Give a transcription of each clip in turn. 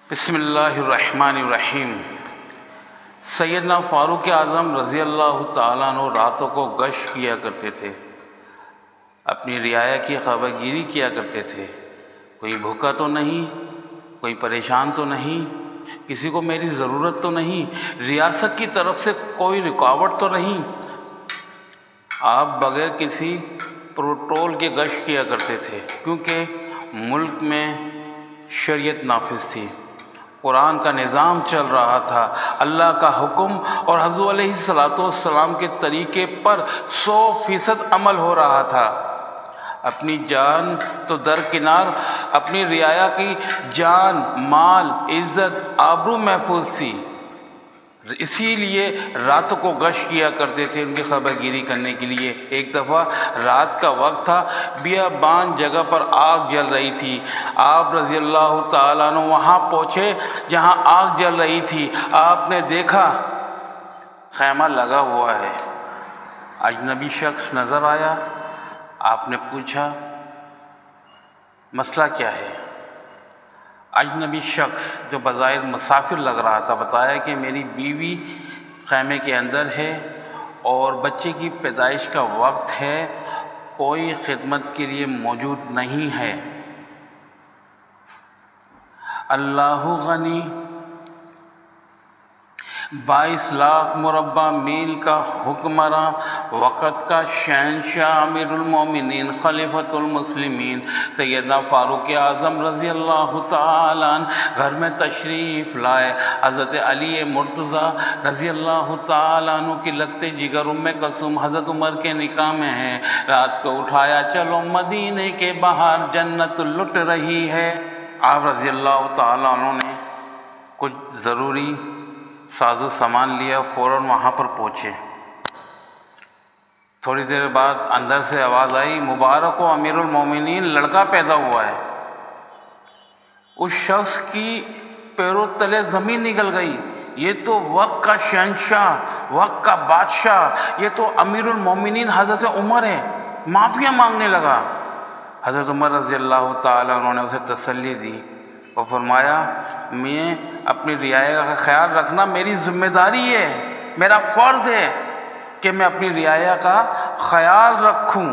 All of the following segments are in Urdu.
بسم اللہ الرحمن الرحیم۔ سیدنا فاروق اعظم رضی اللہ تعالیٰ عنہ راتوں کو گشت کیا کرتے تھے، اپنی رعایا کی خبر گیری کیا کرتے تھے۔ کوئی بھوکا تو نہیں، کوئی پریشان تو نہیں، کسی کو میری ضرورت تو نہیں، ریاست کی طرف سے کوئی رکاوٹ تو نہیں۔ آپ بغیر کسی پروٹول کے گشت کیا کرتے تھے، کیونکہ ملک میں شریعت نافذ تھی، قرآن کا نظام چل رہا تھا، اللہ کا حکم اور حضور علیہ السلام کے طریقے پر 100% عمل ہو رہا تھا۔ اپنی جان تو درکنار، اپنی رعایا کی جان، مال، عزت، آبرو محفوظ تھی، اسی لیے راتوں کو گشت کیا کرتے تھے ان کی خبر گیری کرنے کے لیے۔ ایک دفعہ رات کا وقت تھا، بیابان جگہ پر آگ جل رہی تھی۔ آپ رضی اللہ تعالیٰ عنہ وہاں پہنچے جہاں آگ جل رہی تھی۔ آپ نے دیکھا خیمہ لگا ہوا ہے، اجنبی شخص نظر آیا۔ آپ نے پوچھا مسئلہ کیا ہے؟ اجنبی شخص جو بظاہر مسافر لگ رہا تھا بتایا کہ میری بیوی خیمے کے اندر ہے اور بچے کی پیدائش کا وقت ہے، کوئی خدمت کے لیے موجود نہیں ہے۔ اللہ غنی 22 لاکھ مربع میل کا حکمراں، وقت کا شہنشاہ، امیر المومنین، خلیفۃ المسلمین سیدنا فاروق اعظم رضی اللہ تعالیٰ عنہ گھر میں تشریف لائے۔ حضرت علی مرتضیٰ رضی اللہ تعالیٰ عنہ کی لگتے جگر ام کلثوم حضرت عمر کے نکاح میں ہے۔ رات کو اٹھایا، چلو مدینے کے باہر جنت لٹ رہی ہے۔ آپ رضی اللہ تعالیٰ عنہ نے کچھ ضروری ساز و سامان لیا، فوراً وہاں پر پہنچے۔ تھوڑی دیر بعد اندر سے آواز آئی، مبارک ہو امیر المومنین، لڑکا پیدا ہوا ہے۔ اس شخص کی پیروں تلے زمین نکل گئی، یہ تو وقت کا شہنشاہ، وقت کا بادشاہ، یہ تو امیر المومنین حضرت عمر ہے۔ معافیاں مانگنے لگا۔ حضرت عمر رضی اللہ تعالیٰ عنہ نے اسے تسلی دی اور فرمایا، میں اپنی رعایا کا خیال رکھنا میری ذمہ داری ہے، میرا فرض ہے کہ میں اپنی رعایا کا خیال رکھوں۔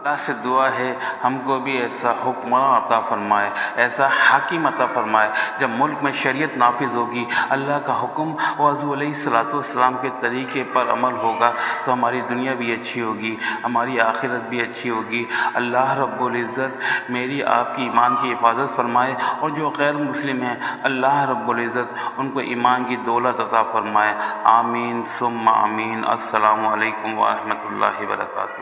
اللہ سے دعا ہے ہم کو بھی ایسا حکمراں عطا فرمائے، ایسا حاکم عطا فرمائے جب ملک میں شریعت نافذ ہوگی، اللہ کا حکم اور حضور علیہ السلام کے طریقے پر عمل ہوگا تو ہماری دنیا بھی اچھی ہوگی، ہماری آخرت بھی اچھی ہوگی۔ اللہ رب العزت میری آپ کی ایمان کی حفاظت فرمائے، اور جو غیر مسلم ہیں اللہ رب العزت ان کو ایمان کی دولت عطا فرمائے۔ آمین ثم آمین۔ السلام علیکم ورحمۃ اللہ وبرکاتہ۔